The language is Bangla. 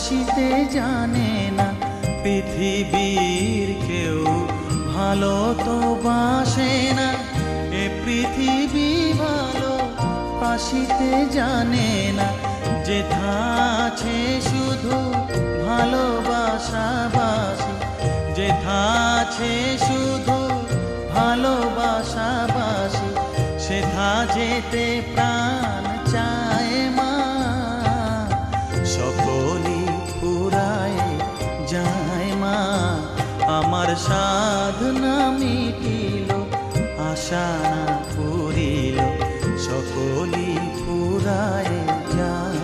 বাসিতে জানে না, পৃথিবীর কেউ ভালো তো বাসে না। এ পৃথিবী ভালো বাসিতে জানে না, যেথা আছে শুধু ভালোবাসাবাসি, যেথা আছে শুধু ভালোবাসাবাসি, সেথা যেতে প্রাণ চায় মা। সকলই ফুরায় যায় মা, আমার সাধনা মিটিল, আশা না পুরিল, সকলই ফুরায় যায়।